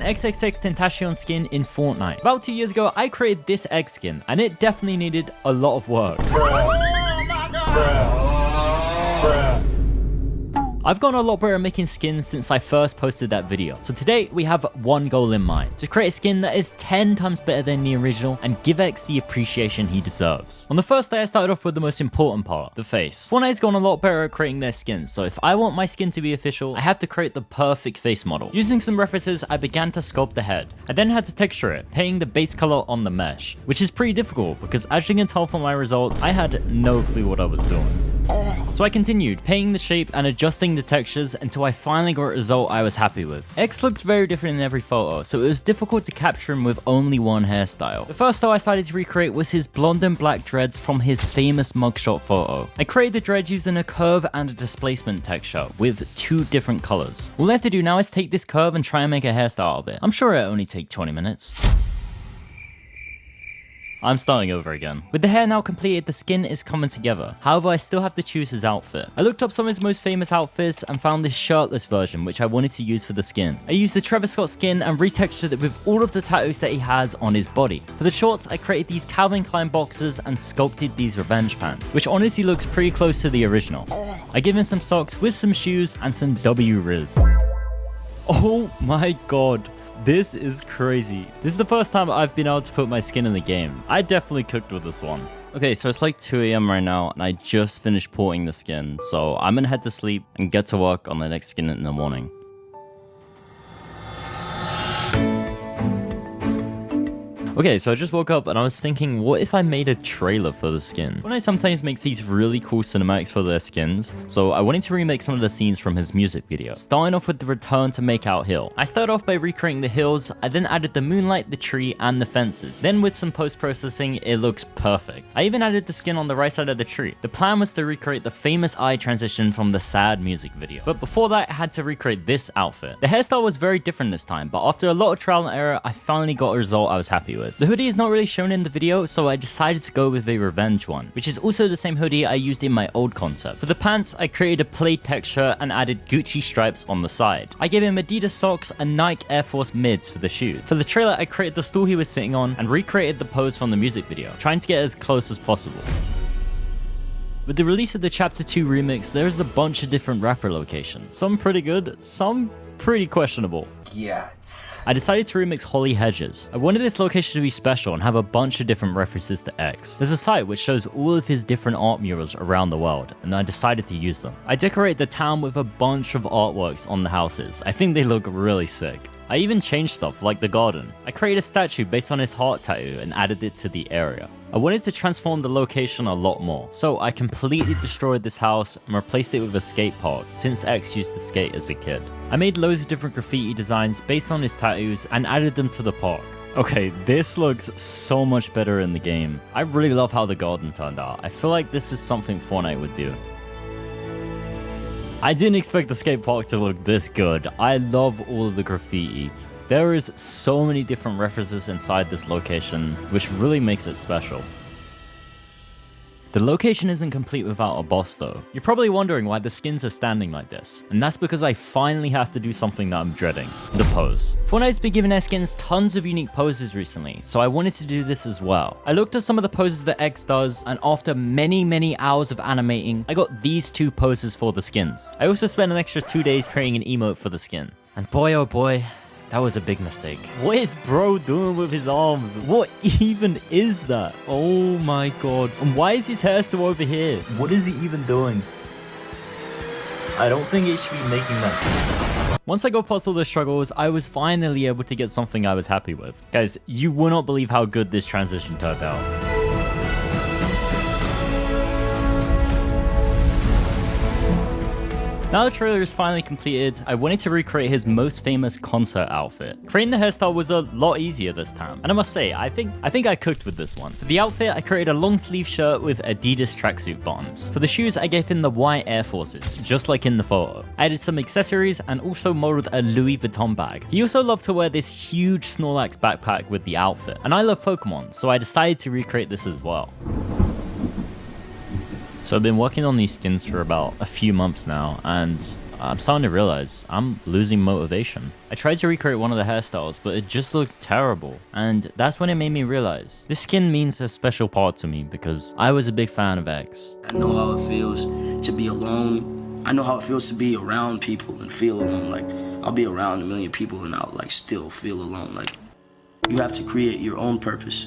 XXX Tentacion skin in Fortnite. About 2 years ago, I created this egg skin, and it definitely needed a lot of work. I've gotten a lot better at making skins since I first posted that video. So today we have one goal in mind: to create a skin that is 10 times better than the original and give X the appreciation he deserves. On the first day I started off with the most important part, the face. Fortnite's gone a lot better at creating their skins, so if I want my skin to be official, I have to create the perfect face model. Using some references, I began to sculpt the head. I then had to texture it, painting the base color on the mesh, which is pretty difficult because as you can tell from my results, I had no clue what I was doing. So I continued, painting the shape and adjusting the textures until I finally got a result I was happy with. X looked very different in every photo, so it was difficult to capture him with only one hairstyle. The first style I decided to recreate was his blonde and black dreads from his famous mugshot photo. I created the dreads using a curve and a displacement texture with 2 different colors. All I have to do now is take this curve and try and make a hairstyle out of it. I'm sure it'll only take 20 minutes. I'm starting over again. With the hair now completed, the skin is coming together. However, I still have to choose his outfit. I looked up some of his most famous outfits and found this shirtless version, which I wanted to use for the skin. I used the Travis Scott skin and retextured it with all of the tattoos that he has on his body. For the shorts, I created these Calvin Klein boxers and sculpted these revenge pants, which honestly looks pretty close to the original. I gave him some socks with some shoes and some W Riz. Oh my god. This is crazy. This is the first time I've been able to put my skin in the game. I definitely cooked with this one. Okay, so it's like 2 AM right now, and I just finished porting the skin, so I'm gonna head to sleep and get to work on the next skin in the morning. Okay, so I just woke up and I was thinking, what if I made a trailer for the skin? Fortnite sometimes makes these really cool cinematics for their skins, so I wanted to remake some of the scenes from his music video. Starting off with the return to Makeout Hill. I started off by recreating the hills, I then added the moonlight, the tree, and the fences. Then with some post-processing, it looks perfect. I even added the skin on the right side of the tree. The plan was to recreate the famous eye transition from the Sad music video. But before that, I had to recreate this outfit. The hairstyle was very different this time, but after a lot of trial and error, I finally got a result I was happy with. The hoodie is not really shown in the video, so I decided to go with a revenge one, which is also the same hoodie I used in my old concept. For the pants, I created a plaid texture and added Gucci stripes on the side. I gave him Adidas socks and Nike Air Force mids for the shoes. For the trailer, I created the stool he was sitting on and recreated the pose from the music video, trying to get as close as possible. With the release of the Chapter 2 remix, there's a bunch of different rapper locations. Some pretty good, some pretty questionable. I decided to remix Holly Hedges. I wanted this location to be special and have a bunch of different references to X. There's a site which shows all of his different art murals around the world, and I decided to use them. I decorated the town with a bunch of artworks on the houses. I think they look really sick. I even changed stuff like the garden. I created a statue based on his heart tattoo and added it to the area. I wanted to transform the location a lot more, so I completely destroyed this house and replaced it with a skate park, since X used to skate as a kid. I made loads of different graffiti designs based on his tattoos and added them to the park. Okay, this looks so much better in the game. I really love how the garden turned out. I feel like this is something Fortnite would do. I didn't expect the skate park to look this good. I love all of the graffiti. There is so many different references inside this location, which really makes it special. The location isn't complete without a boss though. You're probably wondering why the skins are standing like this, and that's because I finally have to do something that I'm dreading: the pose. Fortnite's been giving their skins tons of unique poses recently, so I wanted to do this as well. I looked at some of the poses that X does, and after many hours of animating, I got these 2 poses for the skins. I also spent an extra 2 days creating an emote for the skin. And boy oh boy, that was a big mistake. What is bro doing with his arms? What even is that? Oh my god. And why is his hair still over here? What is he even doing? I don't think it should be making that. Once I got past all the struggles, I was finally able to get something I was happy with. Guys, you will not believe how good this transition turned out. Now the trailer is finally completed, I wanted to recreate his most famous concert outfit. Creating the hairstyle was a lot easier this time, and I must say, I think I cooked with this one. For the outfit, I created a long sleeve shirt with Adidas tracksuit bottoms. For the shoes, I gave him the white Air Forces, just like in the photo. I added some accessories and also modeled a Louis Vuitton bag. He also loved to wear this huge Snorlax backpack with the outfit, and I love Pokemon, so I decided to recreate this as well. So I've been working on these skins for about a few months now, and I'm starting to realize I'm losing motivation. I tried to recreate one of the hairstyles, but it just looked terrible. And that's when it made me realize this skin means a special part to me because I was a big fan of X. I know how it feels to be alone. I know how it feels to be around people and feel alone. Like, I'll be around a million people and I'll like still feel alone. Like, you have to create your own purpose.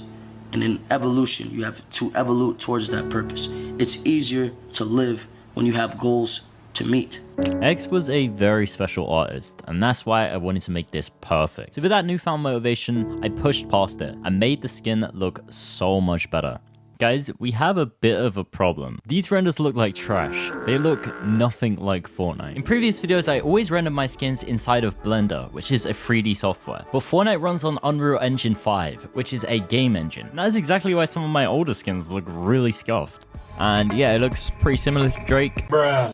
And in evolution, you have to evolve towards that purpose. It's easier to live when you have goals to meet. X was a very special artist, and that's why I wanted to make this perfect. So with that newfound motivation, I pushed past it and made the skin look so much better. Guys, we have a bit of a problem. These renders look like trash. They look nothing like Fortnite. In previous videos, I always rendered my skins inside of Blender, which is a 3D software. But Fortnite runs on Unreal Engine 5, which is a game engine. And that is exactly why some of my older skins look really scuffed. And yeah, it looks pretty similar to Drake. Bruh.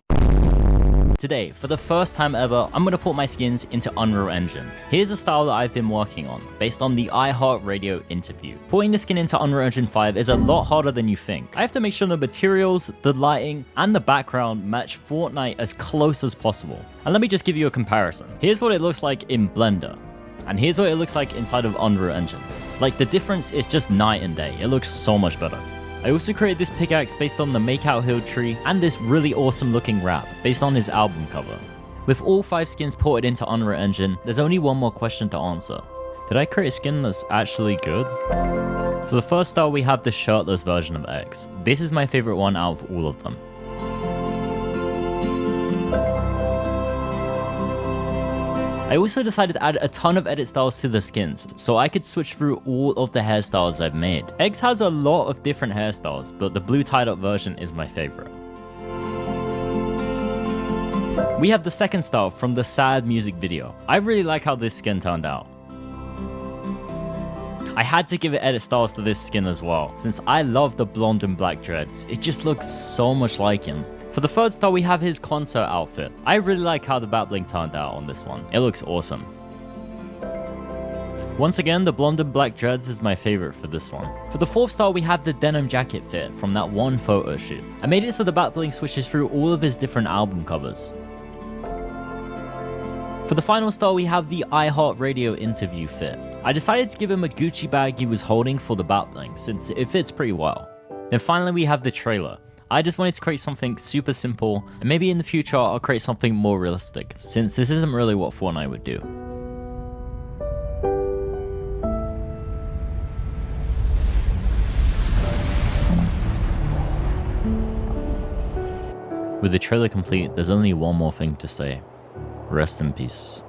Today, for the first time ever, I'm gonna put my skins into Unreal Engine. Here's a style that I've been working on, based on the iHeartRadio interview. Putting the skin into Unreal Engine 5 is a lot harder than you think. I have to make sure the materials, the lighting, and the background match Fortnite as close as possible. And let me just give you a comparison. Here's what it looks like in Blender, and here's what it looks like inside of Unreal Engine. Like, the difference is just night and day. It looks so much better. I also created this pickaxe based on the Makeout Hill tree and this really awesome looking wrap based on his album cover. With all 5 skins ported into Unreal Engine, there's only one more question to answer. Did I create a skin that's actually good? So the first style, we have the shirtless version of X. This is my favorite one out of all of them. I also decided to add a ton of edit styles to the skins, so I could switch through all of the hairstyles I've made. X has a lot of different hairstyles, but the blue tied up version is my favorite. We have the second style from the Sad music video. I really like how this skin turned out. I had to give it edit styles to this skin as well, since I love the blonde and black dreads. It just looks so much like him. For the third style, we have his concert outfit. I really like how the bat bling turned out on this one. It looks awesome. Once again, the blonde and black dreads is my favorite for this one. For the fourth style, we have the denim jacket fit from that one photo shoot. I made it so the bat bling switches through all of his different album covers. For the final style, we have the iHeartRadio interview fit. I decided to give him a Gucci bag he was holding for the bat bling, since it fits pretty well. Then finally, we have the trailer. I just wanted to create something super simple, and maybe in the future I'll create something more realistic, since this isn't really what Fortnite would do. With the trailer complete, there's only one more thing to say. Rest in peace.